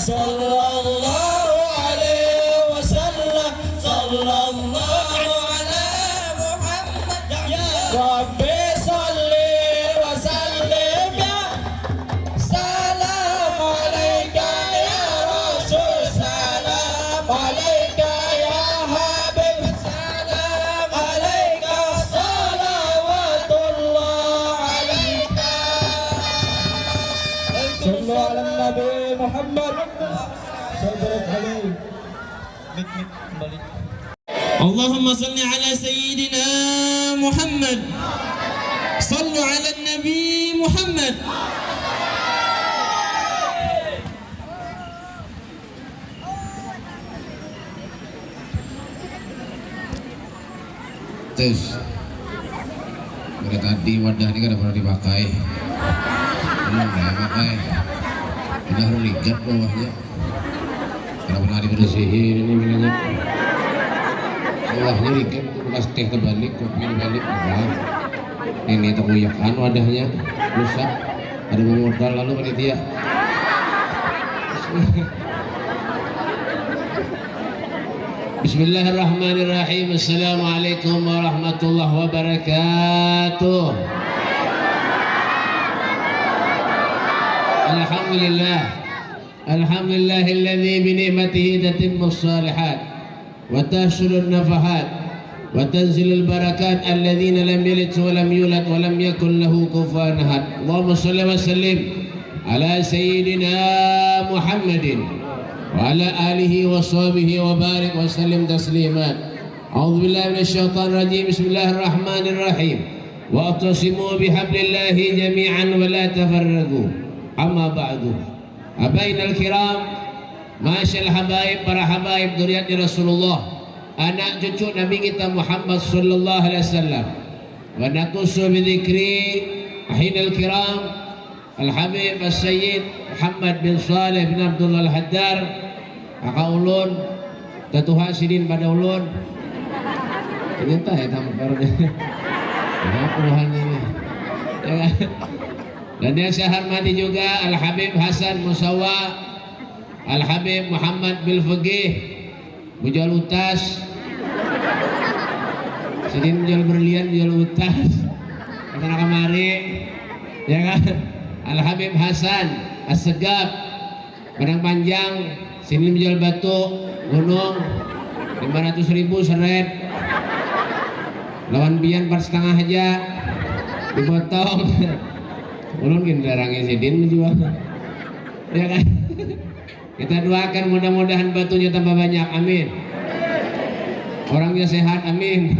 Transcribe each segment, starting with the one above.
sallallahu alaihi wasallam, sallallahu ala Muhammad. Ya Rabbi salli wa sallim ya salam alaika ya Rasul, salam alaika ya Habib, salam alaika salawatullah alaika. Sallu ala Nabi Muhammad sallallahu alaihi. Kembali. Allahumma salli ala sayyidina Muhammad. Sallu ala Nabi Muhammad. Terus dari tadi wadah ini kan pernah dipakai, belum pakai, udah harus ligat bawahnya, karena pernah dibersihin ini minyak, bawahnya ligat bekas teh terbalik, kopi terbalik, ini terbuyakan wadahnya, rusak, ada modal lalu panitia. Bismillahirrahmanirrahim. Assalamualaikum warahmatullahi wabarakatuh. Alhamdulillah. Alhamdulillahilladzi bi ni'matihi tatimmus shalihat wa tahsulun nafahat wa tanzilul barakat alladzina lam yalid wa lam yulad wa lam yakul lahu kufuwan ahad. Allahumma shalli wa sallim ala sayyidina Muhammadin وعلى آله وصحبه وبارك وسلم تسليما. أعوذ بالله من الشيطان الرجيم. بسم الله الرحمن الرحيم. واعتصموا بحبل الله جميعا ولا تفرقوا. أما بعد. أبائنا الكرام, masyaallah habaib, para habaib dzurriyyat Rasulullah, anak cucu Nabi kita Muhammad sallallahu alaihi wasallam. Wa naqusu bi dzikri ahinal kiram Al-Habib As-Sayyid Muhammad bin Saleh bin Abdullah Al-Haddar, kakak ulun, tetuha sidin pada ulun. Ternyata ya tampar deh. Puluhan ini. Dan yang saya hormati juga Al-Habib Hasan Musawa, Al-Habib Muhammad bin Faqih, Mujal Utas. Sidin Mujal Berlian, Mujal Utas. Karena kemari, ya kan? Al-Habib Hasan As-Segap, Padang Panjang, sini menjual batu, gunung 500.000 seret, lawan pian 4,5 aja, dipotong. Ulun kindarangnya sidin menjual, ya kan? Kita doakan mudah-mudahan batunya tambah banyak, amin. Orangnya sehat, amin.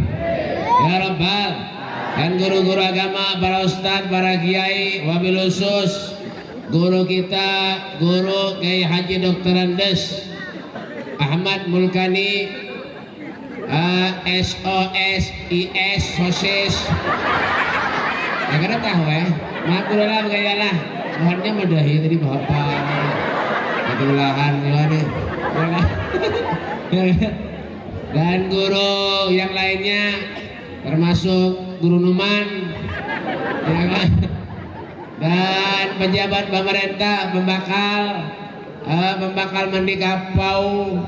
Ya Rabbal. Dan guru-guru agama, para ustadz, para kiai, wabil khusus guru kita, guru Kiai Haji Dr. Andes Ahmad Mulkani, SOS, IS, sosis. Ya karena tahu ya, maaf dulu lah gayalah, mohonnya mudahi tadi bapak, ketulahan gimana? Dan guru yang lainnya termasuk Guru Numan, ya kan? Dan pejabat pemerintah pembakal mandi kapau,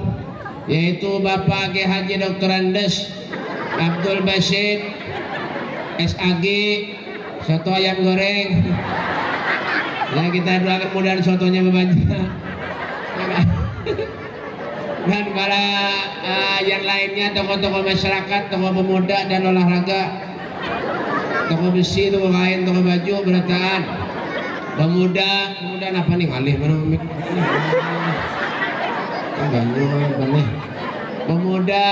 yaitu Bapak Kiai Haji Dr. Andes Abdul Basid SAG, soto ayam goreng. Ya kita doakan mudah sotonya banyak. Dan para yang lainnya, tokoh-tokoh masyarakat, tokoh pemuda dan olahraga, tokoh besi, tokoh kain, tokoh baju, berataan, pemuda apa nih ngalih mana mik? Pemuda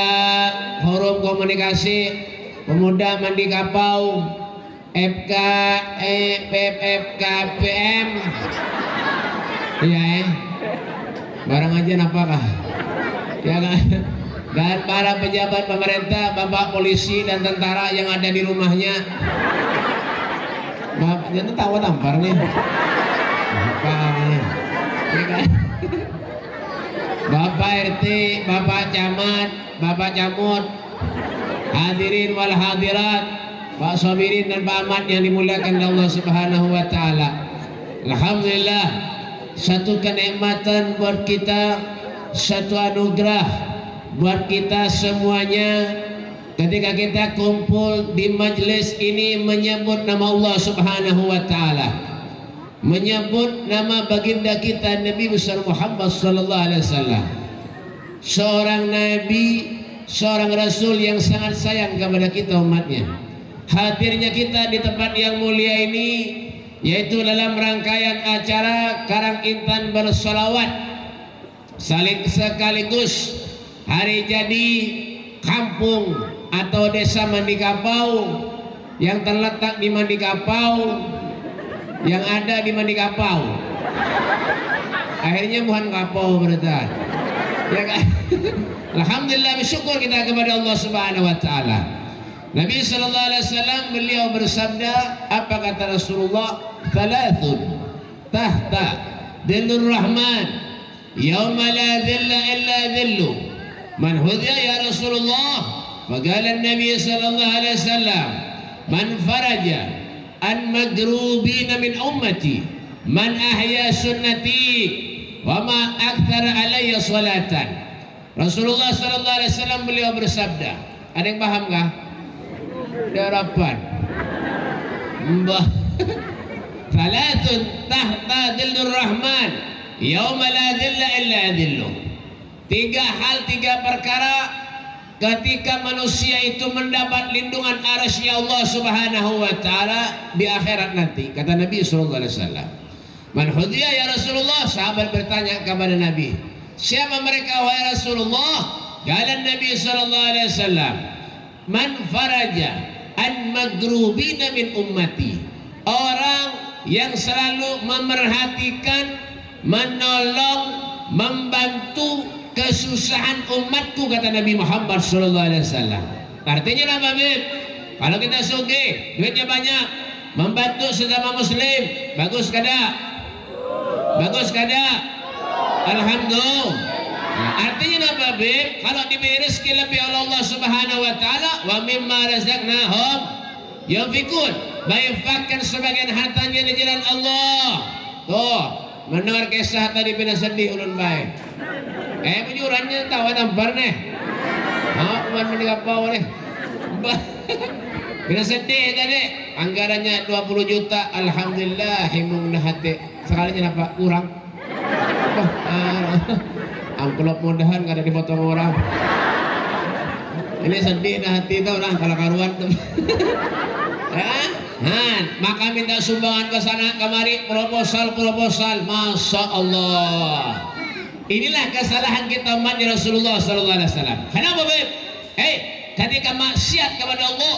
forum komunikasi, pemuda mandi kapau, FKPM, iya barang aja apakah? Ya kan? Dan para pejabat pemerintah, bapak polisi dan tentara yang ada di rumahnya. Bapaknya tuh tahu tampar nih. Bapaknya. Ya kan? Bapak RT, Bapak Camat, Bapak Camut, hadirin wal hadirat, Pak Sobirin dan Pak Ahmad yang dimuliakan Allah Subhanahu wa taala. Alhamdulillah, satu kenikmatan buat kita, satu anugerah buat kita semuanya ketika kita kumpul di majlis ini menyebut nama Allah Subhanahu wa taala, menyebut nama baginda kita Nabi besar Muhammad sallallahu alaihi wasallam, seorang nabi, seorang rasul yang sangat sayang kepada kita umatnya. Hadirnya kita di tempat yang mulia ini yaitu dalam rangkaian acara Karang Intan bersolawat sekaligus hari jadi kampung atau desa Mandikapau yang terletak di Mandikapau, yang ada di Mandikapau. Akhirnya bukan kapau berarti. Ya kan? Alhamdulillah, bersyukur kita kepada Allah Subhanahu wa taala. Nabi sallallahu alaihi wasallam beliau bersabda, apa kata Rasulullah? Thalathun tahta dhillur rahman yauma la dhilla illa dhillu. Man hudya ya Rasulullah? Faqala an-nabi sallallahu alaihi wasallam, man faraja an magrubina min ummati, man ahya sunnati, wa ma akthara alayya salatan. Rasulullah sallallahu alaihi wasallam beliau bersabda, ada yang paham kah? Darapan Mbah. Thalathun tahta dhillur rahman yauma la dhilla illa dhilluh. Tiga hal, tiga perkara ketika manusia itu mendapat lindungan arasy Allah Subhanahu wa taala di akhirat nanti, kata Nabi sallallahu alaihi wasallam. Man hudya ya Rasulullah? Sahabat bertanya kepada Nabi, siapa mereka wahai Rasulullah? Kata Nabi sallallahu alaihi wasallam, man faraja an magrubina min ummati, orang yang selalu memerhatikan, menolong, membantu kesusahan umatku, kata Nabi Muhammad SAW. Artinya apa, Bib? Kalau kita sugih, duitnya banyak, membantu sesama muslim, bagus kada? Bagus kada? Alhamdulillah. Nah, artinya apa, Bib? Kalau diberi rezeki lebih oleh Allah Subhanahu wa taala, wa mimma razaqnahum yunfikun, menginfakkan sebagian hartanya di jalan Allah. Tuh, mendengar kisah tadi bina sedih ulun baik. Bujurannya tahu tampar nih. Kuman meningapau nih. Bina sedih tadi. Anggarannya 20 juta. Alhamdulillah, himung dah hati. Sekalinya apa? Kurang. Amplop mudahan kada dipotong orang. Ini sedih dah hati tau orang kalau karuan tuh. Maka minta sumbangan ke sana kemari, proposal, masya Allah. Inilah kesalahan kita umatnya Rasulullah sallallahu alaihi wasallam. Kenapa, Beb? Ketika maksiat kepada Allah,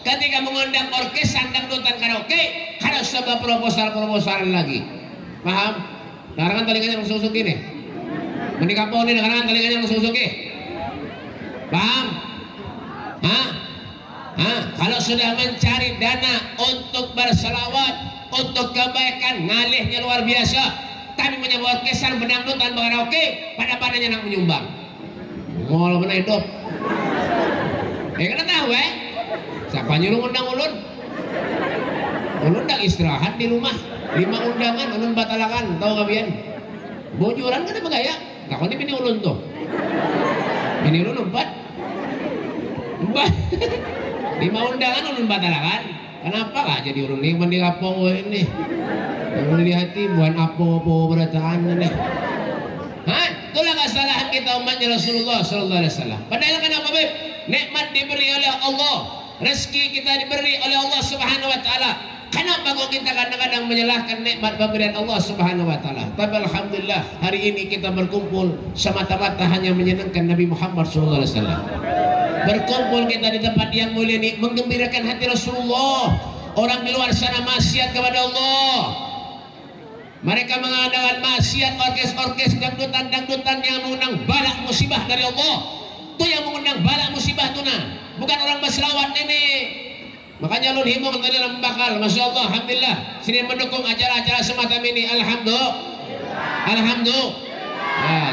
ketika mengundang orkesan dangdutan karaoke, kada sebab proposal lagi. Paham? Larangan telingannya langsung susuk ini. Menikapau ini larangan telingannya langsung susuk ini. Paham? Kalau sudah mencari dana untuk berselawat, untuk kebaikan, ngalihnya luar biasa. Tapi menyebut kesan pendangdutan karaoke, pada-padanya nak menyumbang. Ngol benar hidup. Kena tahu siapa nyuruh undang ulun? Ulun dah istirahat di rumah. 5 undangan ulun batalakan, tahu kabian? Bojuran kan apa gaya? Nah, ini bini ulun tuh. Bini ulun 4. 5 undangan ulun batalakan. Kenapa gak jadi ulun ini mendikapau ini? Melihati bukan apa-apa berataan ini. Itulah kesalahan kita umatnya Rasulullah sallallahu alaihi wasallam. Padahal kenapa, Beb? Nikmat diberi oleh Allah, rezeki kita diberi oleh Allah Subhanahu wa taala. Kenapa kok kita kadang-kadang menyalahkan nikmat pemberian Allah Subhanahu wa taala? Tapi alhamdulillah hari ini kita berkumpul semata-mata hanya menyenangkan Nabi Muhammad sallallahu alaihi wasallam. Berkumpul kita di tempat yang mulia ini menggembirakan hati Rasulullah. Orang di luar sana maksiat kepada Allah. Mereka mengadakan maksiat, orkes dangdutan yang mengundang balak musibah dari Allah. Itu yang mengundang balak musibah itu bukan orang berselawat ini. Makanya lu himbau tadi dalam bakal, masya Allah, alhamdulillah. Sini mendukung acara-acara semacam ini, alhamdulillah.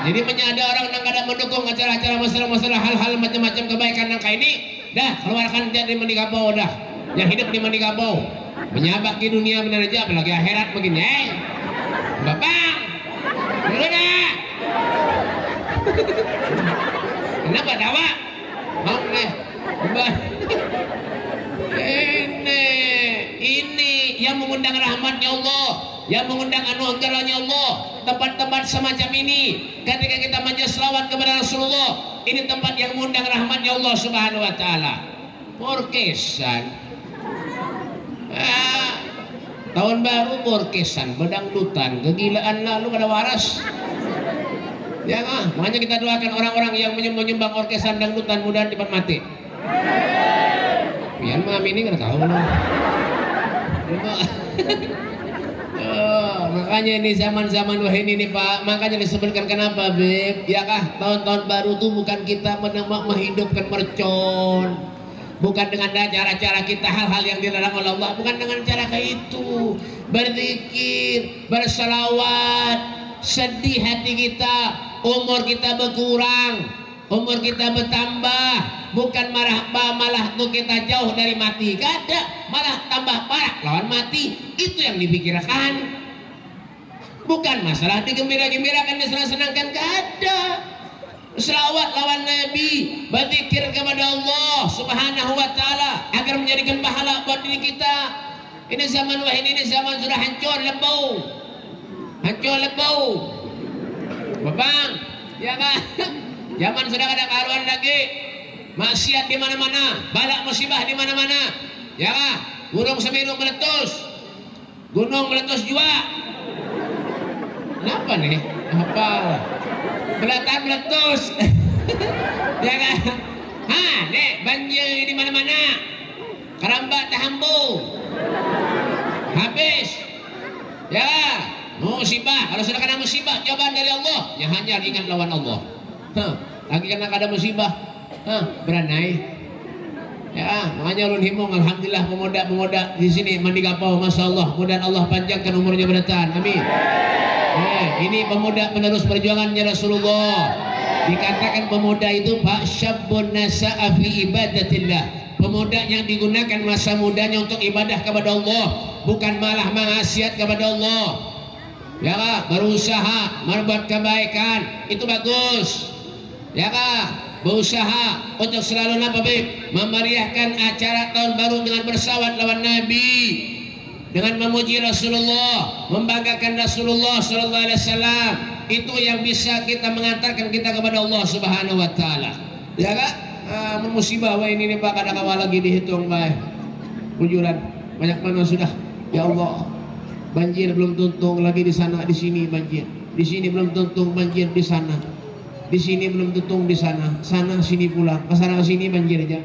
Jadi ada orang yang kadang mendukung acara-acara masalah-masalah hal-hal macam-macam kebaikan yang kayak ini. Dah keluarkan jadi Mandikapau dah. Yang hidup di Mandikapau menyabak di dunia benar aja, apalagi akhirat begini. Bapak, Kenapa dawa? Oke. Ini yang mengundang rahmatnya Allah, yang mengundang anugerahnya Allah. Tempat-tempat semacam ini, ketika kita majelis selawat kepada Rasulullah, ini tempat yang mengundang rahmatnya Allah Subhanahu Wa Taala. Orkesan, tahun baru orkesan, bedangdutan, kegilaan lalu pada waras. Ya makanya kita doakan orang-orang yang menyumbang orkesan dangdutan mudah cepat mati. Pian mami ini nggak tahu loh. Makanya ini zaman-zaman wah ini nih Pak, makanya disebutkan kenapa Beb? Ya kah tahun-tahun baru tuh bukan kita menghidupkan mercon, bukan dengan cara-cara kita hal-hal yang dilarang oleh Allah, bukan dengan cara kayak itu. Berzikir, bersalawat, sedih hati kita, umur kita berkurang, umur kita bertambah, bukan malah tuh kita jauh dari mati, gak ada, malah tambah parah lawan mati. Itu yang dipikirkan, bukan masalah digembira-gembirakan, disenang-senangkan, gak ada. Selawat lawan Nabi, berzikir kepada Allah Subhanahu Wa Taala agar menjadikan pahala buat diri kita. Ini zaman wah ini zaman sudah hancur lebau, hancur lebau, Babang, ya kan? Zaman sudah ada karuan lagi, maksiat di mana-mana, balak musibah di mana-mana, ya kan? Gunung Semeru meletus, gunung meletus juga. Kenapa nih? Apa? Belatan meletus, ya kan? Dek banjir di mana-mana, kerambat tahambu, habis, ya. Musibah, kalau sudah kena musibah, cobaan dari Allah, ya hanya ingat lawan Allah. Lagi kena ada musibah, beranai. Ya, makanya ulun himung, alhamdulillah pemuda-pemuda di sini mandi kapau, masya Allah, mudah Allah panjangkan umurnya bertahan, amin. Ini pemuda penerus perjuangannya Rasulullah. Dikatakan pemuda itu Pak Syabun nasa'a fi ibadatillah, pemuda yang digunakan masa mudanya untuk ibadah kepada Allah, bukan malah mengasiat kepada Allah. Ya kak, berusaha membuat kebaikan itu bagus. Ya kak, berusaha untuk selalu memeriahkan acara tahun baru dengan bersalawat lawan Nabi, dengan memuji Rasulullah, membanggakan Rasulullah Sallallahu Alaihi Wasallam. Itu yang bisa kita mengantarkan kita kepada Allah Subhanahu Wa Taala. Ya kak, musibah wah ini nih Pak, kadang awal lagi dihitung baik, ujuran banyak mana sudah. Ya Allah. Banjir belum tuntung lagi di sana, di sini banjir, di sini belum tuntung banjir, di sana, di sini belum tuntung, di sana, sana sini pula, ke sana sini banjir aja.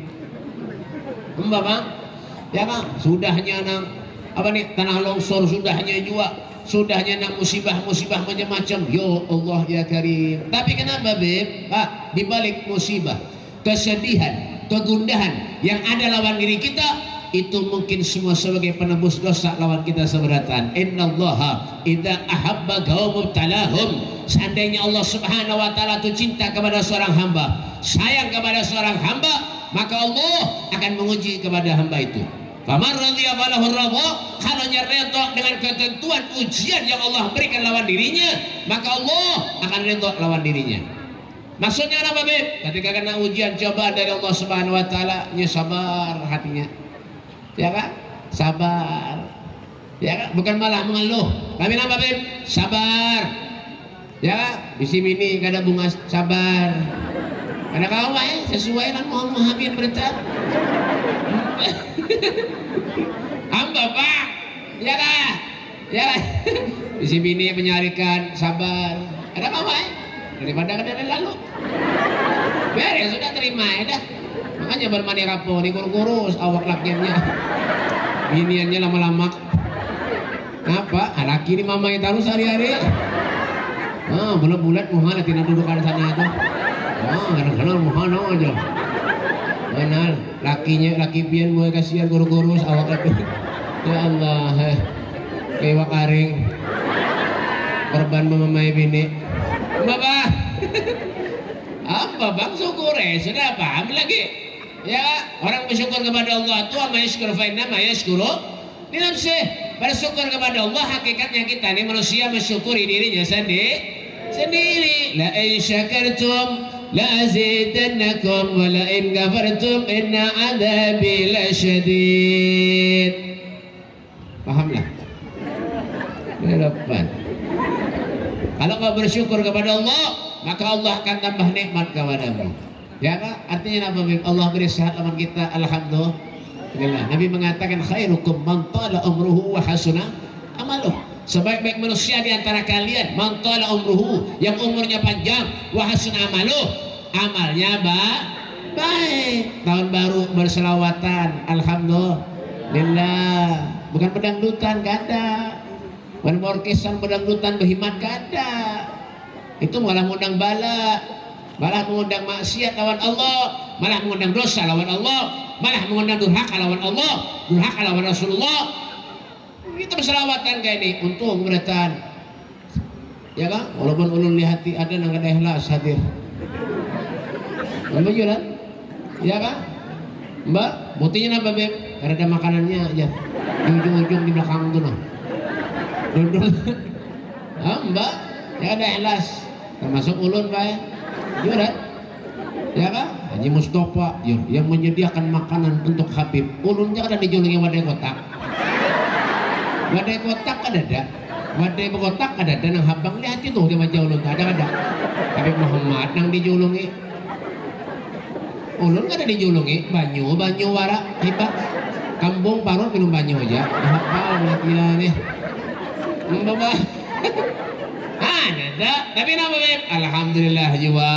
Bang, ya kan, sudahnya nang apa nih tanah longsor, sudahnya juga, sudahnya nang musibah-musibah macam-macam. Yo Allah ya Karim. Tapi kenapa Beb? Pak, di balik musibah, kesedihan, kegundahan yang ada lawan diri kita, itu mungkin semua sebagai penebus dosa lawan kita seberatan. Innallaha idza ahabba qaumun talahum. Seandainya Allah Subhanahu Wa Taala itu cinta kepada seorang hamba, sayang kepada seorang hamba, maka Allah akan menguji kepada hamba itu. Faman radhiya falahu radha, kalau redha dengan ketentuan ujian yang Allah berikan lawan dirinya, maka Allah akan redha lawan dirinya. Maksudnya apa Beb? Ketika kena ujian cobaan dari Allah Subhanahu Wa Taala, nya sabar hatinya. Ya kan? Sabar. Ya kan? Bukan malah mengeluh. Kami nama Beb? Sabar. Ya kan? Di sini ini kada bunga sabar. Ada kawan sesuai dengan Muhammad berita. Hamba Pak. Ya kan? Ya kan? Di sini ini menyarikan sabar. Ada kawan daripada kada lalu. Biar ya sudah terima ya dah. Makanya bermani rapo nih kurus awak lakiannya, biniannya lama-lama. Apa? Laki ini mama yang taruh sehari-hari. Bulat-bulat muhan tina dudukan sana itu. Kadang-kadang muhan aja. Mana lakinya laki pian mulai kasihan kurus awak laki. Ya Allah, kayak karing. Korban memamai bini. Bapak. Apa bang syukur sudah paham lagi. Ya, orang bersyukur kepada Allah itu ama yashkur fa inna ma yashkuru li nafsihi. Bersyukur kepada Allah hakikatnya kita ini manusia mensyukuri dirinya sendiri. sendiri. La in syakartum la azidannakum wa la in kafartum inna adzabi lasyadid. Pahamlah? Depan. Kalau kau bersyukur kepada Allah, maka Allah akan tambah nikmat kepadamu. Ya kan? Artinya apa? Allah beri sehat lawan kita, alhamdulillah. Nabi mengatakan khairukum man tala umruhu wa hasuna amaluh. Sebaik-baik manusia di antara kalian man tala umruhu, yang umurnya panjang, wa hasuna amaluh, amalnya baik. Tahun baru berselawatan, alhamdulillah. Bukan pedangdutan, gak ada. Bukan orkesan pedangdutan berhimat, gak ada. Itu malah mengundang bala, malah mengundang maksiat lawan Allah, malah mengundang dosa lawan Allah, malah mengundang durhaka lawan Allah, durhaka lawan Rasulullah. Kita berselawatan kayak ini, untung beratan, ya kan? Walaupun ulun di hati ada yang ada ikhlas hadir, mbak jualan, ya kan? Mbak, buktinya apa beb? Karena ada makanannya aja, di ujung-ujung di belakang tuh nah, duduk, mbak, ya ada ikhlas, termasuk ulun pak ya, jualan, ya kan? Haji Mustafa yang menyediakan makanan untuk Habib, ulunnya ada dijulungi wadai kotak. Wadai kotak ada, wadai kotak ada, nang habang lihat itu di Majau ulun ada. Habib Muhammad nang dijulungi, ulun ada dijulungi, banyu wara, hebat, kampung parut minum banyu aja, hafal lihat nih, bapak, ada, tapi nama Habib, alhamdulillah jiwa,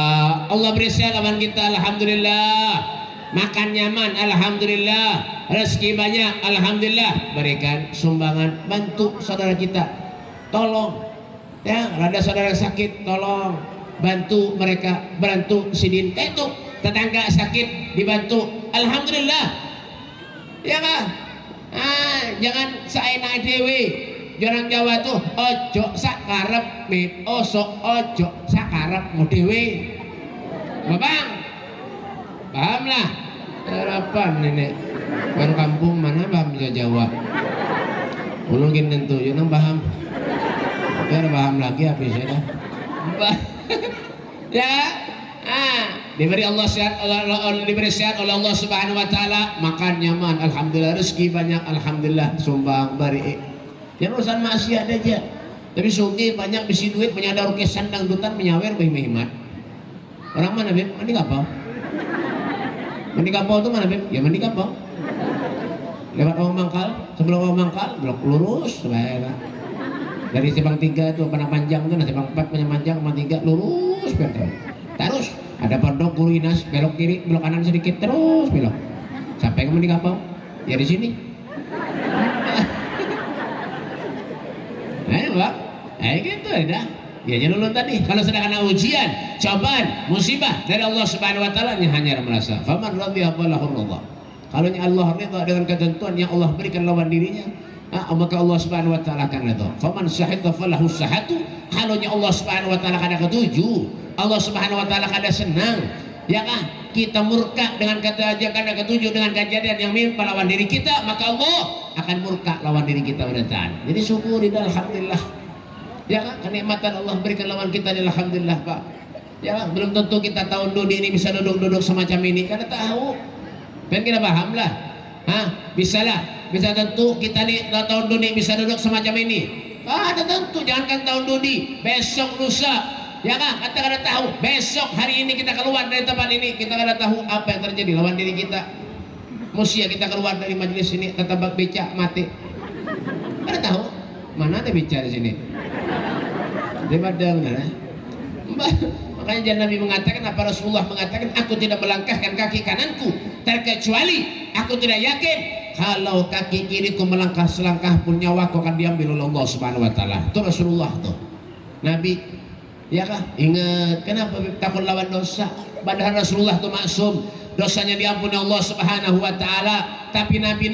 Allah beri sehat lawan kita, alhamdulillah. Makan nyaman, alhamdulillah. Rezeki banyak, alhamdulillah. Berikan sumbangan, bantu saudara kita, tolong ya, rada saudara sakit tolong bantu mereka, bantu sidin itu tetangga sakit dibantu, alhamdulillah, ya kan? Jangan saenak dewe. Orang Jawa tuh ojo sakarep mit osok, ojo sakarep mu dewe, babang, paham lah. Harapan nenek baru kampung mana paham bisa jawab. Ulun tentu ya nang paham. Biar paham lagi apa sih dah. Ya, diberi Allah sehat, diberi sehat oleh Allah Subhanahu Wa Taala, makan nyaman, alhamdulillah, rezeki banyak, alhamdulillah, sumbang bari. Yang urusan maksiat aja. Tapi sugih banyak bisi duit, menyadar kesan dangdutan menyawer bayi mehimat. Orang mana beb? Mandi kapau. Mandi kapau itu mana beb? Ya mandi kapau. Lewat Awang Mangkal, sebelum Awang Mangkal, blok lurus, baik. Dari Simpang 3 itu Panang Panjang itu, Simpang 4 Panjang, Simpang 3 lurus, betul. Terus ada pondok Guru Inas, belok kiri, belok kanan sedikit, terus belok. Sampai ke mandi kapau. Ya di sini. Pak, gitu dah. Ya jadi ulun tadi, kalau sedang kena ujian, cobaan, musibah dari Allah Subhanahu Wa Taala, hanya merasa, faman radhiya falahu Allah. Kalau Allah ridha dengan ketentuan yang Allah berikan lawan dirinya, maka Allah Subhanahu Wa Taala akan ridha. Faman syahida falahu syahatu. Kalau Allah Subhanahu Wa Taala kada ketuju, Allah Subhanahu Wa Taala kada senang, ya kan? Kita murka dengan kata aja kada ketuju dengan kejadian yang menimpa lawan diri kita, maka Allah akan murka lawan diri kita beratan. Jadi syukuri dan alhamdulillah. Ya kan? Kenikmatan Allah berikan lawan kita, alhamdulillah Pak. Ya kan? Belum tentu kita tahun dudi ini bisa duduk-duduk semacam ini, kada tahu. Dan kita paham lah. Bisa lah. Bisa tentu kita nih tahun dudi bisa duduk semacam ini. Ada tentu, jangankan tahun dudi, besok lusa. Ya kan? Kita kada tahu. Besok hari ini kita keluar dari tempat ini, kita kada tahu apa yang terjadi lawan diri kita. Musia kita keluar dari majelis ini, tetap becak mati. Kada tahu. Mana ada bicara di sini? Di Padang, makanya jangan Nabi mengatakan, apa Rasulullah mengatakan, aku tidak melangkahkan kaki kananku terkecuali aku tidak yakin kalau kaki kiriku melangkah selangkah pun nyawaku akan diambil oleh Allah Subhanahu Wa Taala. Itu Rasulullah tuh, Nabi. Ya kah? Ingat, kenapa takut lawan dosa? Padahal Rasulullah tuh maksum, dosanya diampuni Allah Subhanahu Wa Taala. Tapi Nabi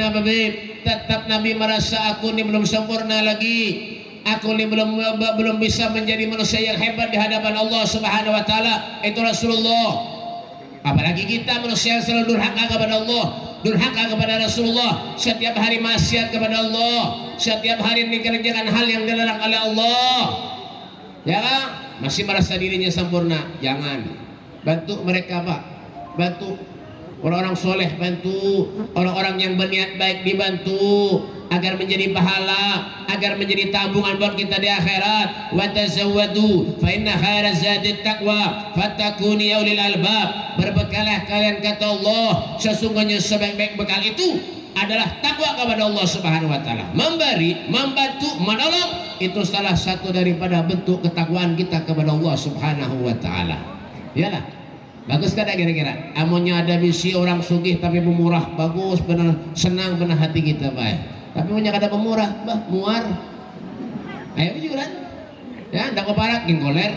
tetap Nabi merasa aku ini belum sempurna lagi. Aku ini belum bisa menjadi manusia yang hebat di hadapan Allah Subhanahu Wa Taala. Itu Rasulullah. Apalagi kita manusia yang selalu durhaka kepada Allah, durhaka kepada Rasulullah, setiap hari maksiat kepada Allah, setiap hari mengerjakan hal yang dilarang oleh Allah. Ya kan? Masih merasa dirinya sempurna, jangan. Bantu mereka Pak, bantu orang-orang soleh, bantu orang-orang yang berniat baik, dibantu agar menjadi pahala, agar menjadi tabungan buat kita di akhirat. Wa tazawwadu fa inna khairaz zadi taqwa fatakuni ya ulil albab. Berbekalah kalian, kata Allah, sesungguhnya sebaik-baik bekal itu adalah takwa kepada Allah Subhanahu wa taala. Memberi, membantu, menolong itu salah satu daripada bentuk ketakwaan kita kepada Allah Subhanahu wa taala. Iyalah. Bagus kada kira-kira? Amunnya ada misi orang sugih tapi pemurah, bagus, benar, senang benar hati kita baik. Tapi punya kada pemurah, bah muar. Ayo juga kan? Ya, ndak keparak ginggoler.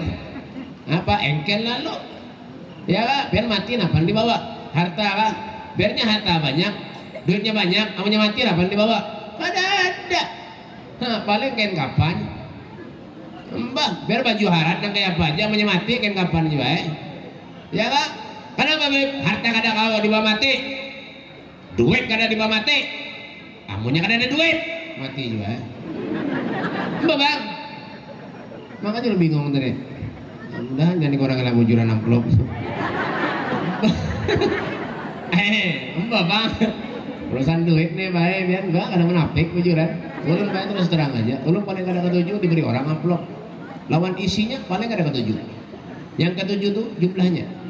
Apa engkel lalu? Ya, Pak, biar mati napan dibawa? Harta kah? Biarnya harta banyak, duitnya banyak, amunnya mati napan dibawa? Kada ada. Nah, paling kain kapan? Mbah, biar baju harat nang kayak apa aja, amunnya mati kain kapan juga ya Pak? Kenapa Beb? Harta kada kau dibawa mati, duit kada dibawa mati, amunnya kada ada duit mati juga Mbak Bang, makanya lu bingung tadi. Mudah-mudahan jangan kurang lah bujuran amplop. Mbak Bang, urusan duit nih baik biar enggak kada menapik bujuran. Ulun baik terus terang aja, ulun paling kada ketujuh diberi orang amplop, lawan isinya paling kada ketujuh. Yang ketujuh tuh jumlahnya.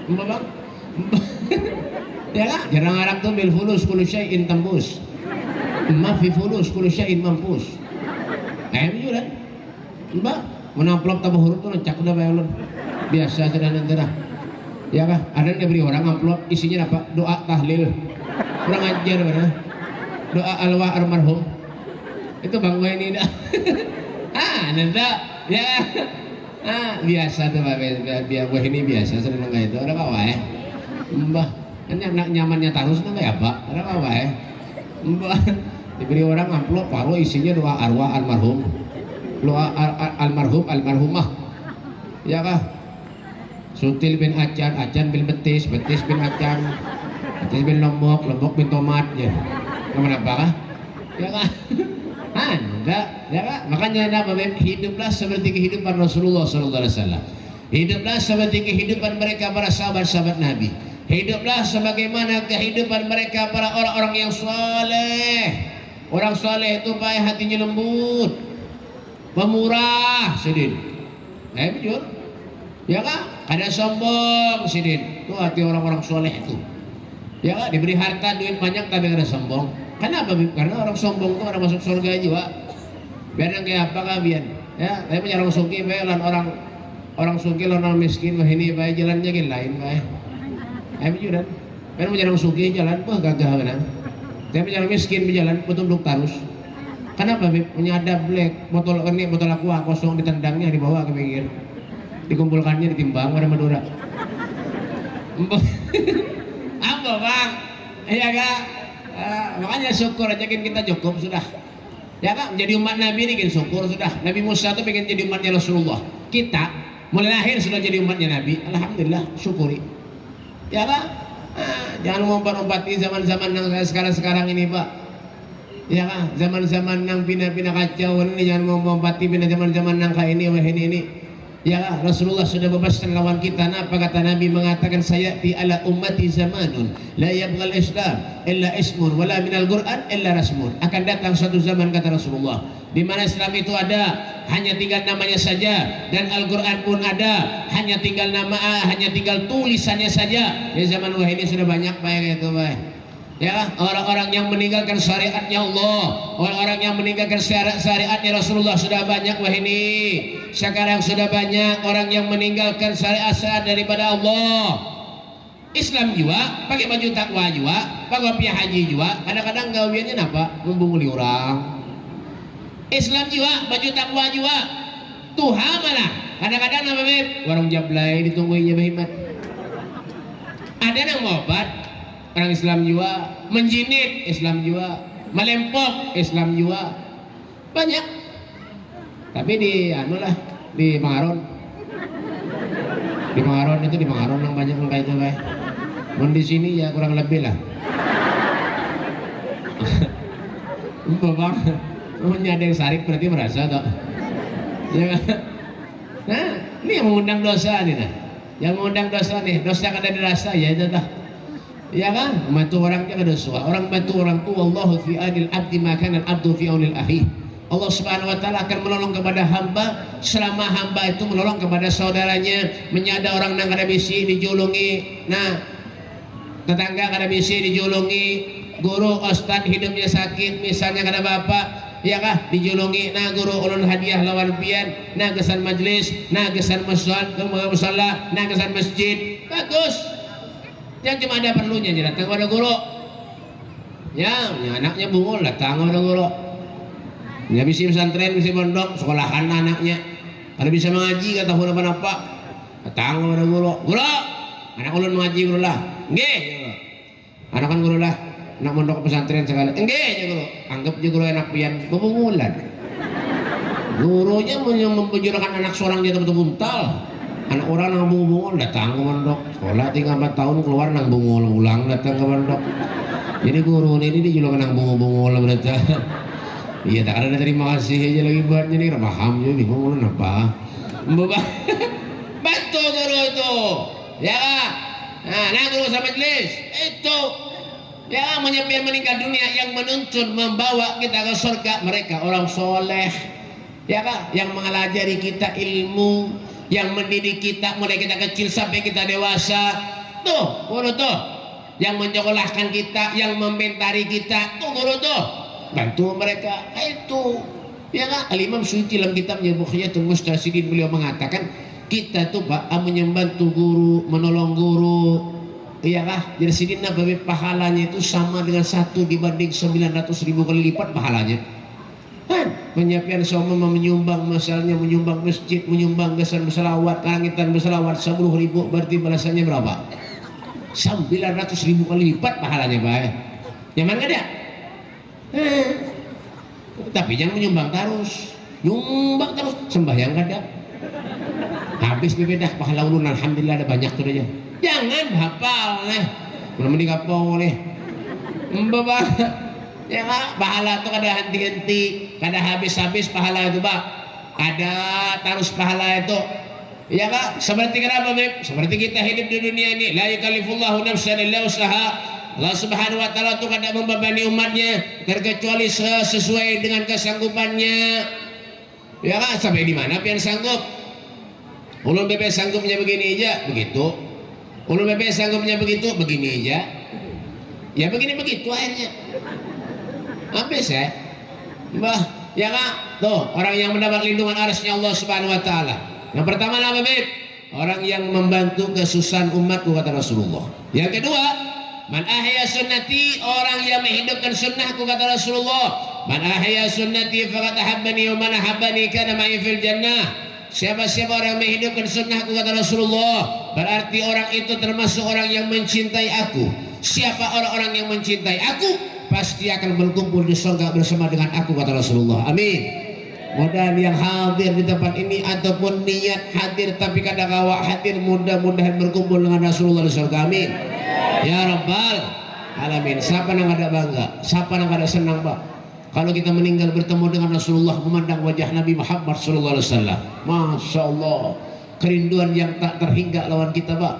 Mbak Bang, ya lah, jarang Arab tuh bil fulus kullu syai'in tambus, ma fi fulus kullu syai'in mampus. Kayak begitu kan? Mbak, menamplop tambah huruf tuh cak udah bayar biasa sederhana. Ya kah? Ada yang diberi orang amplop isinya apa? Doa tahlil. Kurang ajar mana? Doa alwa almarhum. Itu Bang gue ini dah. Nanda, ya. Biasa tuh Pak, biar gue ini biasa sering nggak itu. Ada apa ya? Mbah, kan nyamannya tarus nggak ya Pak? Ada apa ya? Mbah, diberi orang amplop, kalau isinya doa arwah almarhum, doa almarhum almarhumah, ya kah? Sutil bin acan, acan bin betis, betis bin acan, betis bin lombok, lombok bin tomat, ya. Kenapa kah? Ya kah? Enggak, ya kan? Makanya hiduplah seperti kehidupan Rasulullah SAW. Hiduplah seperti kehidupan mereka para sahabat-sahabat Nabi. Hiduplah sebagaimana kehidupan mereka para orang-orang yang soleh. Orang soleh itu baik hatinya lembut, pemurah, sidin. Jujur, ya kan? Ada sombong, sidin. Itu hati orang-orang soleh itu. Ya kan? Diberi harta, duit banyak tapi ada sombong. Kenapa? Karena orang sombong itu ada masuk surga juga. Biar yang kayak apa kah biar? Ya, tapi punya orang sugih, lan orang sugih, orang miskin, wah ini baik jalannya gini lain baik. Ayo juga, biar punya orang sugih jalan, wah gagah benar. Tapi punya orang miskin berjalan, betul tarus. Kenapa? Punya ada black, botol ini, botol aqua kosong ditendangnya dibawa ke pinggir, dikumpulkannya ditimbang pada Madura. Apa Bang? Iya kak? Makanya syukur aja kita cukup sudah. Ya kan, menjadi umat Nabi ini kan syukur sudah. Nabi Musa itu pengen jadi umatnya Rasulullah. Kita mulai lahir sudah jadi umatnya Nabi. Alhamdulillah, syukuri. Ya kan? Jangan ngompat-ngompati zaman-zaman yang sekarang ini Pak. Ya kan? Zaman-zaman yang pindah-pindah kacau ini jangan ngompat-ngompati pindah zaman-zaman yang kayak ini, wah ini. Ya kan? Rasulullah sudah bebaskan lawan kita. Apa kata Nabi mengatakan sayati ala ummati zamanun la yabghal islam illa ismun wala minal Qur'an illa rasmun. Akan datang suatu zaman kata Rasulullah di mana Islam itu ada hanya tinggal namanya saja dan Al-Qur'an pun ada hanya tinggal hanya tinggal tulisannya saja. Ya zaman wah ini sudah banyak baik itu baik. Ya, orang-orang yang meninggalkan syariatnya Allah, orang-orang yang meninggalkan syariatnya Rasulullah sudah banyak wah ini. Sekarang sudah banyak orang yang meninggalkan syariat daripada Allah. Islam juga, pakai baju takwa juga, pakai piah haji juga. Kadang-kadang gawiannya apa? Membunguli orang. Islam juga, baju takwa juga. Tuhan malah. Kadang-kadang apa Beb? Warung jablay ditungguinnya behimat. Ada yang mau obat. Orang Islam juga menjinit, Islam juga melempok, Islam juga banyak. Tapi di di Mangaron. Di Mangaron yang banyak yang kayak itu kayak. Di sini ya kurang lebih lah. Bang, punya ada yang sarik berarti merasa tak? Ya kan? Nah, ini yang mengundang dosa nih nah. Yang mengundang dosa nih, dosa kada dirasa ya itu dah. Ya kan? Membantu orang jangan dosa. Orang bantu orang tua, Allah fi anil abdi maka al abdu fi aunil ahi. Allah Subhanahu wa taala akan menolong kepada hamba selama hamba itu menolong kepada saudaranya, menyada orang nang kada bisi dijulungi. Nah, tetangga kada bisi dijulungi, guru ustad hidupnya sakit misalnya kada bapak, ya kah dijulungi. Nah guru ulun hadiah lawan pian, nah kesan majlis, nah kesan musalla, nah kesan masjid. Bagus. Yang cuma ada perlunya aja datang kepada guru. Ya, anaknya bungul datang kepada guru. Ya bisa pesantren, bisa pondok, sekolahan anaknya. Kalau bisa mengaji kata guru apa? Datang kepada guru. Guru, anak ulun mengaji guru lah. Nggih, guru. Anak kan guru lah. Anak pondok pesantren sekali. Nggih, guru. Anggap je guru enak pian bebungulan. Gurunya membujurkan anak seorang dia betul buntal. Anak orang nang bungul datang ke pondok. Sekolah 3-4 tahun keluar nang bungul ulang datang ke pondok. Jadi guru ini dia juga nang bungul berarti. Iya tak ada terima kasih aja lagi buatnya nih paham juga bingung apa. Bantu guru itu. Ya nah guru sama majelis itu ya menyepian meninggal dunia yang menuntun membawa kita ke surga mereka orang soleh ya kan yang mengajari kita ilmu yang mendidik kita mulai kita kecil sampai kita dewasa tuh guru tuh yang menyekolahkan kita yang mementari kita tuh guru tuh bantu mereka itu ya kan Al-Imam Suyuti dalam kitabnya Bughyatul Mustashriqin beliau mengatakan kita tuh Pak membantu guru menolong guru iya kah jadi sidina babi pahalanya itu sama dengan 1 dibanding 900.000 kali lipat pahalanya kan penyapian sama menyumbang misalnya menyumbang masjid menyumbang gesan berselawat kalangitan berselawat 10.000 berarti balasannya berapa 900.000 kali lipat pahalanya Pak nyaman gak ada tapi jangan menyumbang terus nyumbang terus sembahyang kada habis bebedah pahala ulun alhamdulillah ada banyak tuh aja jangan hafal nah belum mending apa boleh mbak ya kak pahala tuh kada henti-henti kada habis-habis pahala itu Pak ada terus pahala itu ya kak seperti kenapa Beb seperti kita hidup di dunia ini la yukallifullahu nafsan illa usaha Allah Subhanahu wa taala tuh kada membebani umatnya terkecuali sesuai dengan kesanggupannya ya kak sampai di mana pian sanggup ulun bebek sanggupnya begini aja begitu ulun bebek sanggupnya begitu begini aja ya begini begitu akhirnya habis ya mbah ya kak tuh orang yang mendapat lindungan arasnya Allah Subhanahu wa taala yang pertama apa beb orang yang membantu kesusahan umatku kata Rasulullah yang kedua man ahya sunnati orang yang menghidupkan sunnahku kata Rasulullah man ahya sunnati faqad ahabbani wa man ahabbani kana ma'i fil jannah siapa-siapa orang yang menghidupkan sunnahku kata Rasulullah berarti orang itu termasuk orang yang mencintai aku siapa orang-orang yang mencintai aku pasti akan berkumpul di surga bersama dengan aku kata Rasulullah amin mudah yang hadir di tempat ini ataupun niat hadir tapi kadang awak hadir mudah-mudahan berkumpul dengan Rasulullah di surga amin ya Rabbal Alamin siapa yang ada bangga siapa yang ada senang Pak kalau kita meninggal bertemu dengan Rasulullah memandang wajah Nabi Muhammad sallallahu alaihi wasallam Masya Allah kerinduan yang tak terhingga lawan kita Pak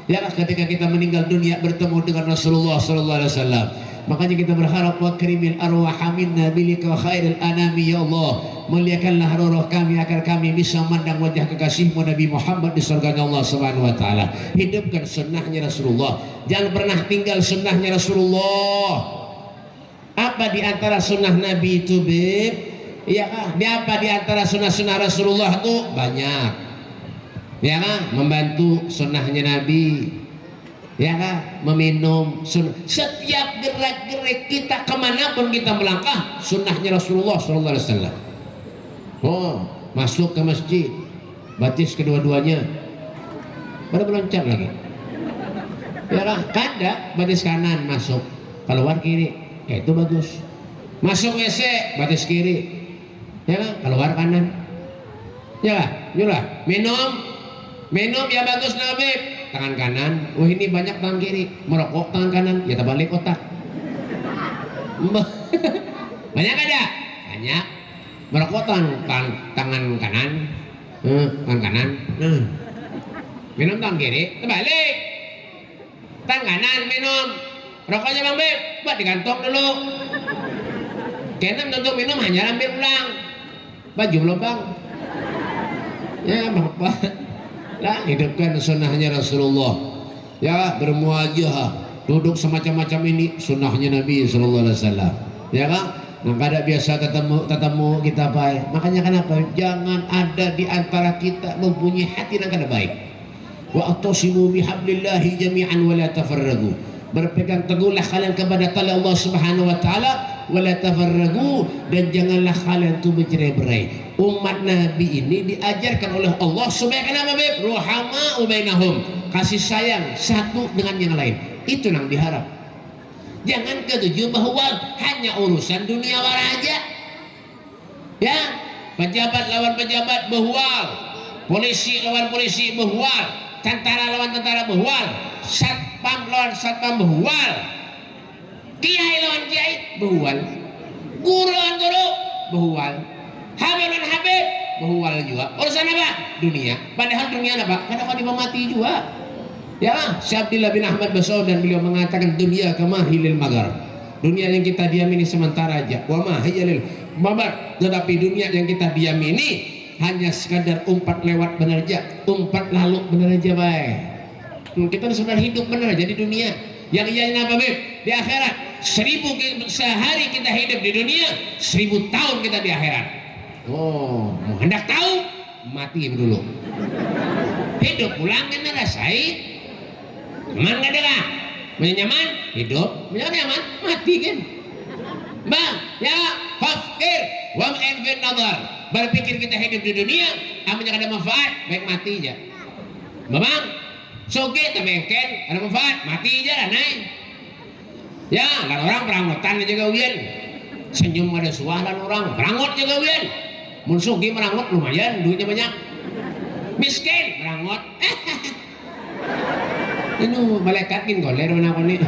ya ketika kita meninggal dunia bertemu dengan Rasulullah sallallahu alaihi wasallam makanya kita berharap wa karimil arwah minna bilika khairil anami ya Allah muliakanlah roh kami agar kami bisa memandang wajah kekasihmu Nabi Muhammad di surganya Allah Subhanahu wa taala hidupkan sunnahnya Rasulullah jangan pernah tinggal sunnahnya Rasulullah apa di antara sunnah Nabi itu Beb iya kah di apa di antara sunnah-sunnah Rasulullah itu banyak ya kah membantu sunnahnya Nabi ya kan meminum sunnah. Setiap gerak-gerik kita kemanapun kita melangkah sunnahnya Rasulullah sallallahu alaihi wasallam oh masuk ke masjid batis kedua-duanya pada meloncat lagi ya kan kada batis kanan masuk keluar kiri itu bagus masuk WC batis kiri ya kan keluar kanan ya kan yulah minum ya bagus Nabi tangan kanan wah ini banyak tangan kiri merokok tangan kanan ya terbalik otak banyak ada banyak merokok tangan kanan, tangan kanan, minum tangan kiri, terbalik, tangan kanan minum, rokoknya Bang Beb, buat di kantong dulu. Keenam untuk minum hanya ambil pulang, baju lubang. Ya bapak, lah hidupkan sunnahnya Rasulullah. Ya bermuajah, duduk semacam-macam ini sunnahnya Nabi Sallallahu Alaihi Wasallam. Ya kan? Nah kada biasa tetamu kita baik. Makanya kenapa? Jangan ada di antara kita mempunyai hati yang kada baik. Wa atasimu bihablillahi jami'an wa la tafarraqu. Berpegang teguhlah kalian kepada tali Allah Subhanahu wa taala wa la tafarraqu, dan janganlah kalian itu bercerai-berai. Umat Nabi ini diajarkan oleh Allah supaya kenapa Beb? Ruhama bainahum, kasih sayang satu dengan yang lain. Itu yang diharap. Jangan ketujuh bahwa hanya urusan dunia waraja. Ya, pejabat lawan pejabat behual, polisi lawan polisi behual, tentara lawan tentara behual, satpam lawan satpam behual, kiai lawan kiai behual, guru lawan guru behual, habib lawan habib behual juga. Urusan apa? Dunia. Padahal dunia apa? Kadang-kadang mati juga. Ya, Syekh Abdillah bin Ahmad Basau dan beliau mengatakan dunia kamahilil magar. Dunia yang kita diami ini sementara aja. Wa mahilil mabar. Tetapi dunia yang kita diami ini hanya sekadar umpat lewat benar aja, umpat lalu benar aja baik. Kita sudah hidup benar aja di dunia. Yang iya apa Beb? Di akhirat. 1000 sehari kita hidup di dunia, 1000 tahun kita di akhirat. Oh, mau hendak tahu? Mati dulu. Hidup pulang kan rasai. Nyaman gak ada? Nyaman? Hidup. Nyaman? Mati kan? Bang, ya fakir wa ma'infin nazar. Berpikir kita hidup di dunia, amanya ada manfaat, baik mati aja. Bang, soge tabengken, ada manfaat, mati aja lah naik. Ya, lan orang perangotan aja gawian. Senyum ada suah lan orang, perangot aja gawian. Mun soge merangot lumayan, duitnya banyak. Miskin, merangot. Ini malaikat kin goler mana kau ni?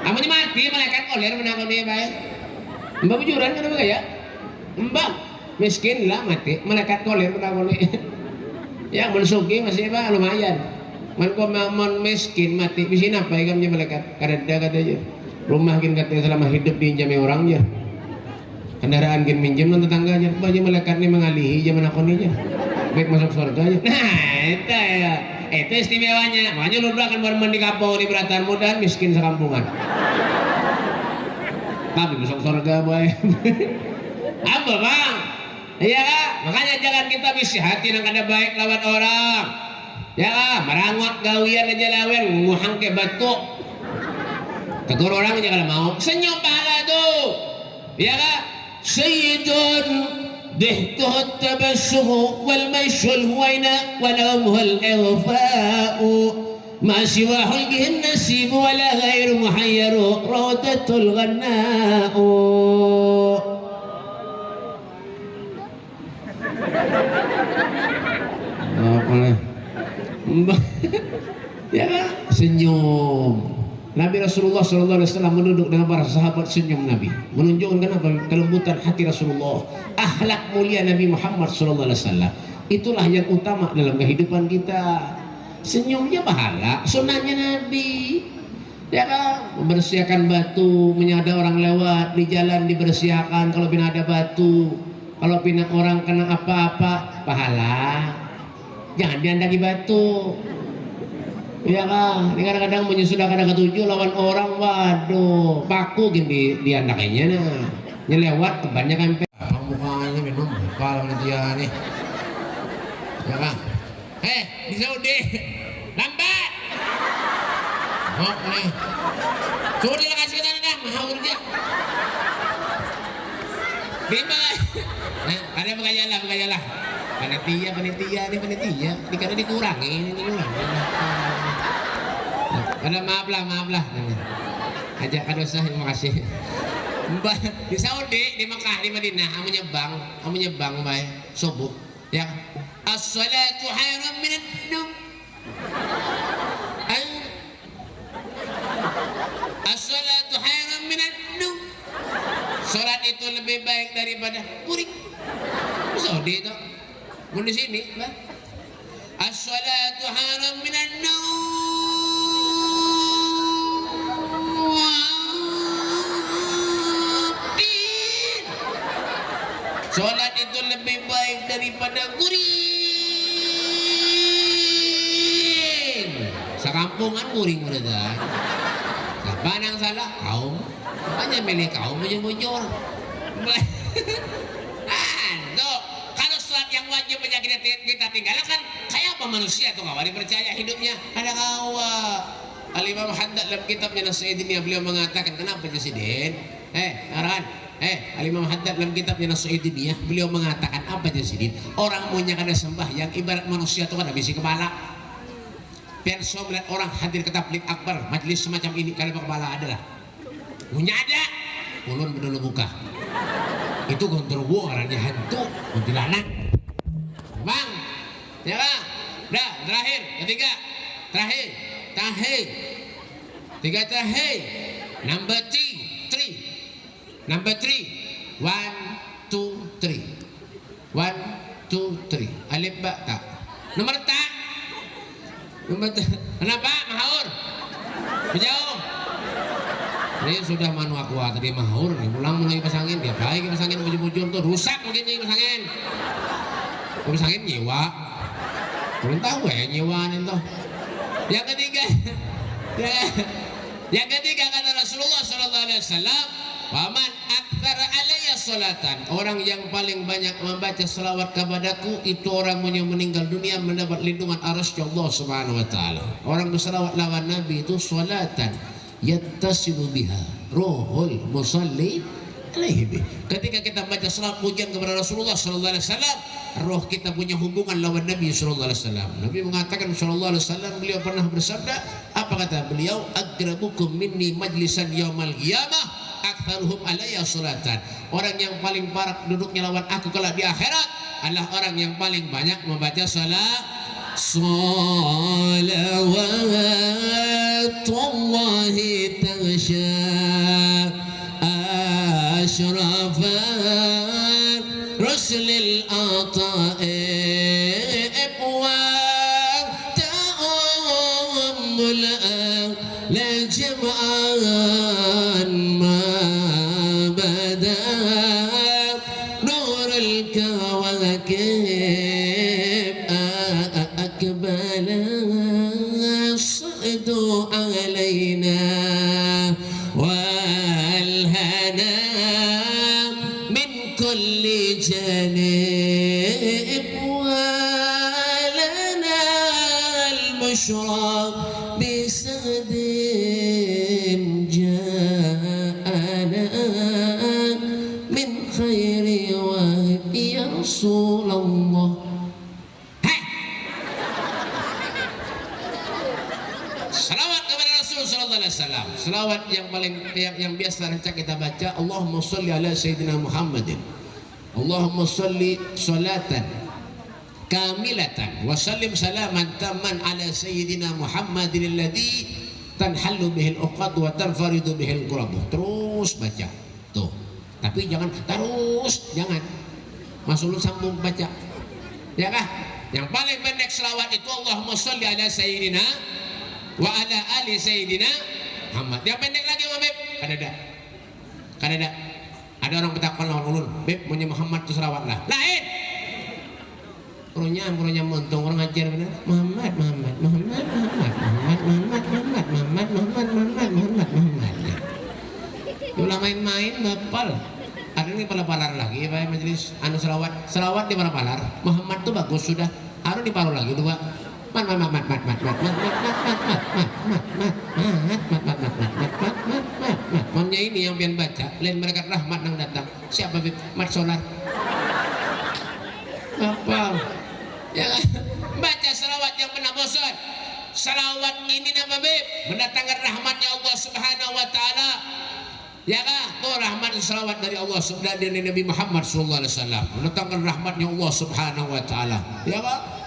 Amanya mati malaikat goler mana kau ni baik? Mbak bujuran kan apa ya? Mbak miskin lah mati malaikat goler mana kau ni? Ya mensuki masih apa lumayan. Man kau mon miskin mati bisin apa ikamnya malaikat? Kadada katanya rumah kin katanya selama hidup diinjami orang je. Kendaraan kin minjem non tetangganya. Baju malaikat ni mengalihi zaman aku ni je. Baik masuk surga aja. Nah itu ya. Itu istimewanya. Makanya lu akan bermain di kampung di Beratan Muda miskin sekampungan. Tapi masuk surga boy. Apa bang? Iya kak. Makanya jangan kita bisi hati yang ada baik lawan orang. Ya kak. Merangot gawian aja lawan nguhang ke batu. Tegur orang aja kalau mau. Senyum pahala tuh. Iya kak. Sayyidun ضحكه التبسم والمشي الهوينة ونومه الإغفاء ما سوى حلقه النسيم ولا غير محير روضة الغناء. Ya senyum. Nabi Rasulullah SAW menunduk dengan para sahabat, senyum Nabi menunjukkan kenapa kelembutan hati Rasulullah, akhlak mulia Nabi Muhammad SAW. Itulah yang utama dalam kehidupan kita. Senyumnya pahala, sunnahnya Nabi. Ya kan, membersihkan batu, menyada orang lewat di jalan dibersihkan kalau pina ada batu, kalau pina orang kena apa-apa pahala. Jangan diandaki batu. Ya kan, ini kadang-kadang menyusudah kadang ketujuh lawan orang, waduh, paku gini diandaknya nah, nyelewat kebanyakan mukanya minum, kepala dia nih, ya kan, di Saudi, lambat, oh nih, Saudi lah kasih kita dah, mahal kerja, lima, nah ada pengajalah, panitia, dikira dikurangi, ini Ada maaf lah. Ajak kadosa, terima kasih. Mbak di Saudi, di Mekah, di Madinah, amu nyebang bae subuh. Ya. As-salatu khairun minan naum. As-salatu khairun minan naum. Sholat itu lebih baik daripada kuring. Saudi itu. Mau di sini, Pak. As-salatu haram minan naum. Sholat itu lebih baik daripada kuring. Sekampungan kuring mereka. Siapa yang salah? Kaum. Hanya milih kaum bujur-bujur. Tuh, kalau sholat yang wajib aja kita tinggalkan, kayak apa manusia tuh nggak percaya hidupnya? Ada kawa. Al-Imam Haddad dalam kitabnya Nasi'idin beliau mengatakan, kenapa Jasidin? Arahan. Al-Imam Haddad dalam kitabnya Nasi'idin beliau mengatakan apa Jasidin? Orang punya kada sembah yang ibarat manusia tuh kan habis kepala. Perso melihat orang hadir ke tabligh akbar, majelis semacam ini kada kepala adalah. Punya ada, ulun bedulu buka. Itu gondorwo orangnya hantu, kuntilanak. Bang, ya bang, dah terakhir, ketiga, terakhir, tiga terakhir, number three, 1, 2, 3, 1, 2, 3, alif ba tak, nomor tak, kenapa mahaur, menjauh. Ini sudah manu aku tadi mahaur nih, mulai pasangin dia baik pasangin bujur-bujur tuh rusak mungkin nih pasangin nyewa, belum tahu nyewaan itu. Yang ketiga, yang ketiga kata Rasulullah Sallallahu Alaihi Wasallam, "Waman aktsara alayya salatan." Orang yang paling banyak membaca selawat kepadaku itu orang yang meninggal dunia mendapat lindungan arasy Allah Subhanahu Wa Taala. Orang berselawat lawan Nabi itu salatan yattasilu biha ruhul musalli alaihi. Ketika kita baca selawat pujian kepada Rasulullah Sallallahu Alaihi Wasallam, roh kita punya hubungan lawan Nabi Sallallahu Alaihi Wasallam. Nabi mengatakan Sallallahu Alaihi Wasallam, beliau pernah bersabda, apa kata beliau? Akrabukum minni majlisan yaumal qiyamah aktsaruhum alayya salatan. Orang yang paling parah duduknya lawan aku kelak di akhirat adalah orang yang paling banyak membaca salat. Salawatullahi taghsha ashrafan rusulil ataib wa ta'ammul la jam'an ma bada nurul kawakib akbala sa'du alayna والهنا من كل جانب ولنا البشرى بسعد جاءنا من خير وهب يا رسول الله. Selawat yang paling yang biasa rancak kita baca, Allahumma sholli ala sayyidina Muhammadin. Allahumma sholli salatan kamilatan wa sallim salaman tamman ala sayyidina Muhammadin alladhi tanhallu bihil uqad wa tanfaridu bihil qurab. Terus baca. Tuh. Tapi jangan masuk lu sambung baca. Ya kah? Yang paling pendek selawat itu Allahumma sholli ala sayyidina wa ala ali sayyidina Muhammad. Yang pendek lagi Beb. Kadada. Ada orang bertakon lawan ulun, Beb, punya Muhammad itu selawat lah. Lain. Purunya montung orang ngajar benar. Muhammad. Ulah main-main bapal. Ada ini pala-palar lagi Pak majelis anu selawat di pala-palar. Muhammad tuh bagus sudah. Harus diparu lagi dua. Mamnya ini yang pian baca, lain mereka rahmat nang datang. Siapa Bib? Mat solar. Apa? Ya, baca selawat yang pernah bosan. Selawat ini nama Bib mendatangkan rahmatnya Allah Subhanahu Wa Taala. Ya kah? Tuh rahmat selawat dari Allah Subhanahu dari Nabi Muhammad Sallallahu Alaihi Wasallam mendatangkan rahmatnya Allah Subhanahu Wa Taala. Ya kah?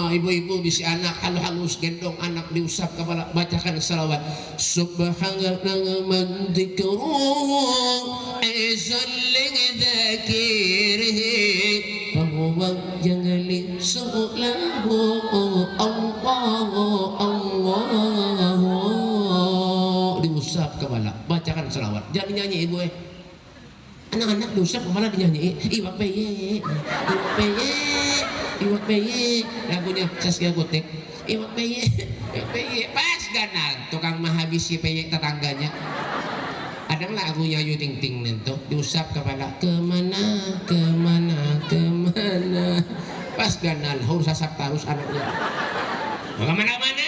Ibu-ibu bisi anak halus-halus gendong anak diusap kepala, bacakan salawat. Subhanallah man dzikruhu izalli dzakirihi fahuwa jangali su'lahu Allah. Diusap kepala, bacakan salawat. Jangan nyanyi ibu anak-anak diusap kepala dinyanyi iwak peye lagunya Saskia Gotek iwak peye pas ganal tukang mahabisi peye tetangganya ada lagunya Ayu Ting Ting nentu diusap kepala kemana pas ganal harus sasap tarus anaknya kemana-mana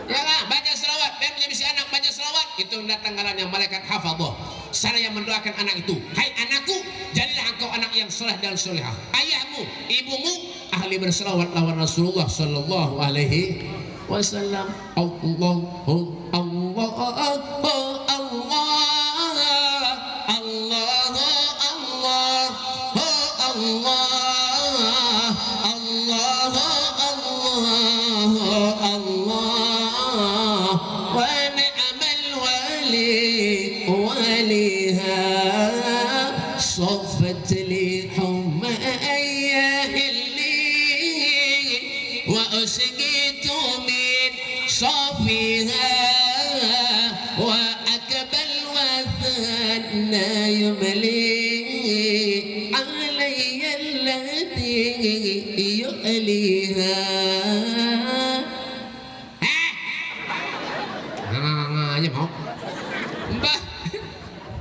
ya lah baca selawat biar menjadi anak baca selawat itu datang ngarannya malaikat hafadzah sana yang mendoakan anak itu hai anakku jadilah engkau anak yang soleh dan solehah ayahmu ibumu ahli berselawat lawan Rasulullah sallallahu alaihi wasallam Allahu Allah صفت لي حمى أهلي وأسقيت من صفيها وأكبل وثنى يملي علي الذي يؤليها aja mau mbah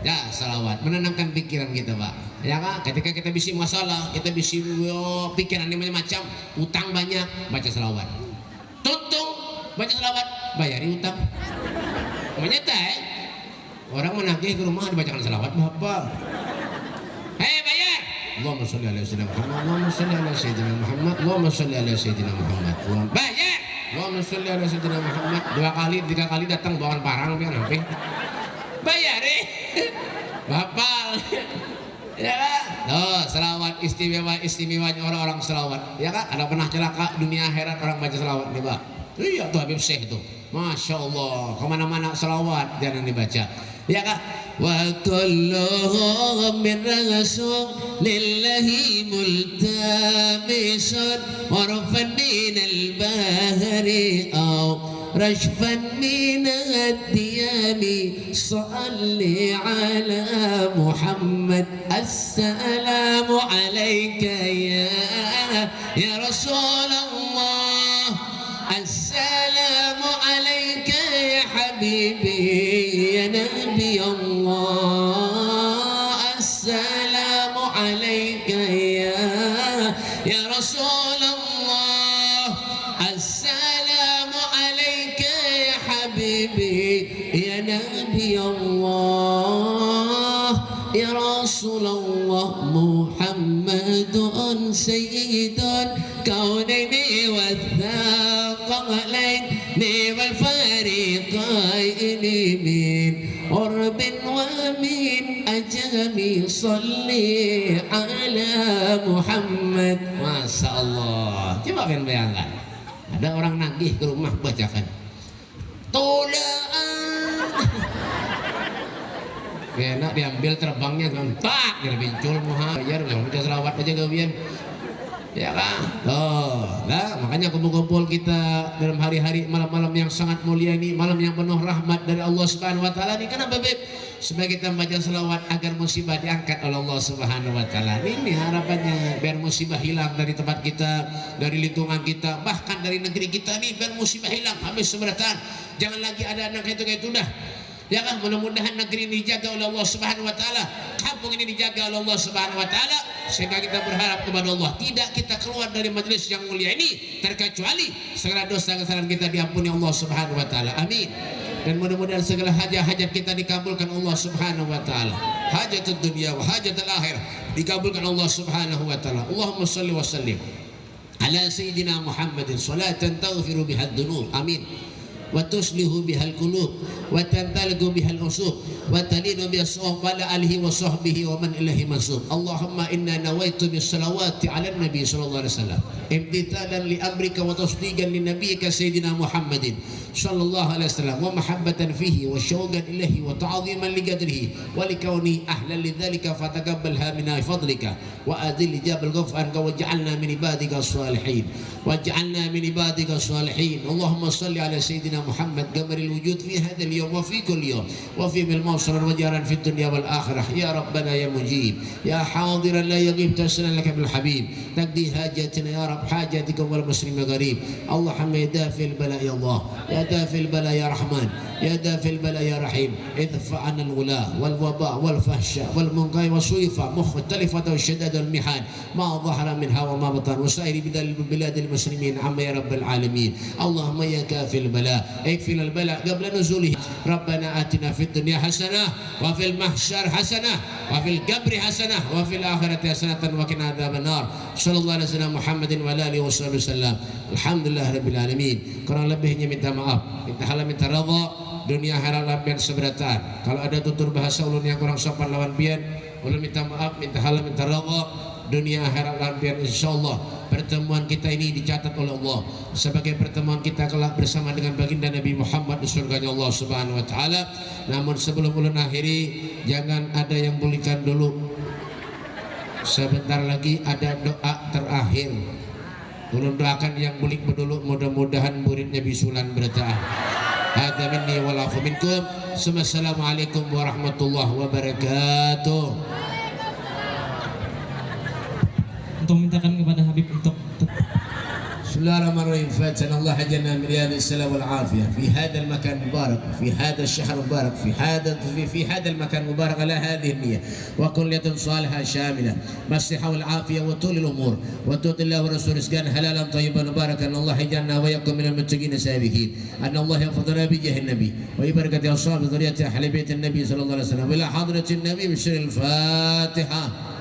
ya salawat menenangkan pikiran kita pak ya kak ketika kita bisi masalah kita bisi pikiran ini macam utang banyak baca salawat tuntung baca salawat bayari utang menyata orang menagih ke rumah dibacakan salawat bapak hei bayar Allahumma sholli ala sayyidina Muhammad Allahumma sholli ala sayyidina Muhammad Allahumma sholli ala sayyidina Muhammad bayar Allahumma sholli ala sayyidina Muhammad 2 kali 3 kali datang bawakan parang biar nanti bayar bapak ya kan selawat istimewanya orang-orang selawat ya kan ada pernah celaka dunia akhirat orang baca selawat nih pak iya tuh Habib Syekh tuh Masya Allah kemana-mana selawat jangan dibaca ya kan wa kulluhum min rasulillahi multamisun warfan min al-bahri رشفا من الديان صل على محمد السلام عليك يا رسول الله السلام عليك يا حبيبي يا نبي الله السلام عليك يا رسول الله السلام عليك يا حبيبي يا نبي الله يا رسول الله محمد سيد الكونين والثقلين والفريقين من قرب ومن أجل صلي على محمد Masya Allah coba kan bayangkan ada orang nagih ke rumah bacakan tolaan enak diambil terbangnya tak dari bincul muhayyar yang baca selawat aja gawian ya kan nah makanya kumpul-kumpul kita dalam hari-hari malam-malam yang sangat mulia ini malam yang penuh rahmat dari Allah Subhanahu wa taala ini kenapa beb supaya kita membaca selawat agar musibah diangkat oleh Allah Subhanahu wa taala ini harapannya biar musibah hilang dari tempat kita dari lingkungan kita bahkan dari negeri kita nih biar musibah hilang habis seberatan jangan lagi ada anak itu kayak itu dah ya kan mudah-mudahan negeri ini dijaga oleh Allah Subhanahu wa taala kampung ini dijaga oleh Allah Subhanahu wa taala sehingga kita berharap kepada Allah tidak kita keluar dari majelis yang mulia ini terkecuali segala dosa kesalahan kita diampuni Allah Subhanahu wa taala amin dan mudah-mudahan segala hajat-hajat kita dikabulkan Allah Subhanahu wa taala hajatul dunia wa hajatul akhirah dikabulkan Allah Subhanahu wa taala Allahumma shalli wa sallim ala sayyidina Muhammadin salatan taghfiru biha dzunub amin wa tuslihu bihal qulub wa tantalqu bihal usub وتلين بأصحابه وعلى آله وصحبه ومن إليه منسوب. اللهم إنا نويت بالصلوات على النبي صلى الله عليه وسلم امتثالا لأمرك وتصديقا لنبيك سيدنا محمد صلى الله عليه وسلم ومحبة فيه وشوقا إليه وتعظيما لقدره ولكونه أهلا لذلك فتقبلها من فضلك وأذل جاب الغفران واجعلنا من عبادك الصالحين واجعلنا من عبادك الصالحين. اللهم صل على سيدنا محمد قمر الوجود في هذا اليوم وفي كل يوم وفي الموصل وجارا في الدنيا والآخرة يا ربنا يا مجيب يا حاضرا لا يغيب تسلا لك بالحبيب تقضي حاجاتنا يا رب حاجاتك والمسلم غريب. اللهم يا دافع البلاء يا الله يا دافع البلاء يا رحمن يا دافع البلاء يا رحيم ادفع عنا الولاء والوباء والفحشاء والمنكر والسويفة مختلفة والشدائد والمحن ما ظهر منها وما بطن وسائر بلاد المسلمين عما يا رب العالمين. اللهم يا كافي البلاء اكفي البلاء قبل نزوله. ربنا آتنا في الدنيا حسنة وفي المحشر حسنة وفي القبر حسنة وفي الآخرة حسنة وقنا عذاب النار. صلى الله على سيدنا محمد وعلى آله وصحبه وسلم. Alhamdulillah rabbil alamin. Kurang lebihnya minta maaf, minta halal, minta redha, dunia akhirat lampian seberatan. Kalau ada tutur bahasa ulun yang kurang sopan lawan pian, ulun minta maaf, minta halal, minta redha, dunia akhirat lampian. Insyaallah pertemuan kita ini dicatat oleh Allah sebagai pertemuan kita kelak bersama dengan baginda Nabi Muhammad di surganya Allah Subhanahu wa taala. Namun sebelum ulun akhiri, jangan ada yang pulihkan dulu. Sebentar lagi ada doa terakhir. Ulun doakan yang bulik dulu, mudah-mudahan muridnya bisulan bertahan. Hadza minni wal afu minkum. Assalamualaikum warahmatullahi wabarakatuh. Untuk mintakan kepada Habib untuk Bismillahirrahmanirrahim. Fatan Allah ajalna min riyadis salam wal afiyah fi hadzal makan mubarak fi hadzal shahr mubarak fi hadzal makan mubarak ala hadhihi an-niyyah wa kulliyatun salihah shamilah masihah wal afiyah wa tulil umur wa tutillah wa rasul rizqan halalan tayyiban mubarakan. Allah ajalna wa yakum minal muttaqin sabiqin. Anna Allah yafdhana bi jahin nabi wa barakati ashab dhurriyyati ahli bait an-nabi sallallahu alaihi wasallam ila hadratin nabi bi sirril Fatihah.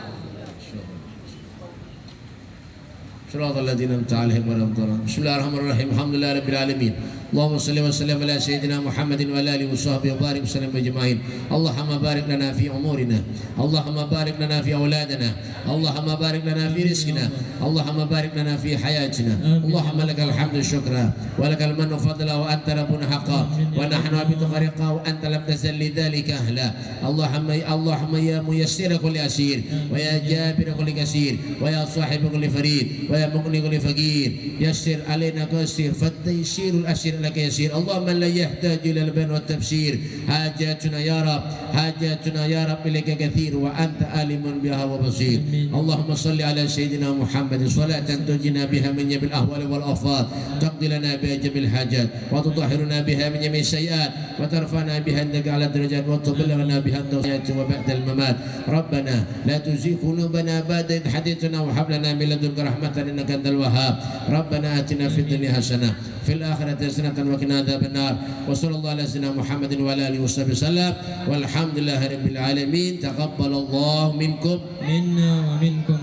صراط الذين أنعمت عليهم غير المغضوب عليهم. بسم الله الرحمن الرحيم. الحمد لله رب العالمين. اللهم صل وسلم على سيدنا محمد وعلى آله وصحبه وبارك وسلم أجمعين. اللهم بارك لنا في أمورنا، اللهم بارك لنا في أولادنا، اللهم بارك لنا في رزقنا، اللهم بارك لنا في حياتنا. اللهم لك الحمد شكرا ولك المن فضلا وأنت ربنا حقا ونحن عبدك رقا وأنت لم تزل لذلك أهلا. اللهم يا ميسر كل أسير ويا جابر كل كسير ويا صاحب كل فريد ويا مغني كل فقير يسر علينا كسير فالتيسير الأسير لك يسير. اللهم لا يحتاج إلى البيان والتفسير حاجاتنا يا رب حاجاتنا يا رب إليك كثير وأنت عالم بها وبصير. اللهم صل على سيدنا محمد صلاة تنجينا بها من جميع الأهوال والآفات تقضي لنا بها جميع الحاجات وتطهرنا بها من جميع السيئات وترفعنا بها عندك على الدرجات وتبلغنا بها الدرجات وبعد الممات. ربنا لا تزغ قلوبنا بعد إذ هديتنا وهب لنا من لدنك رحمة إنك أنت الوهاب. ربنا آتنا في الدنيا حسنة في الآخرة حسنة وقنا عذاب النار. وصلى الله على سيدنا محمد وعلى آله وصحبه وسلم والحمد لله رب العالمين. تقبل الله منكم منا ومنكم.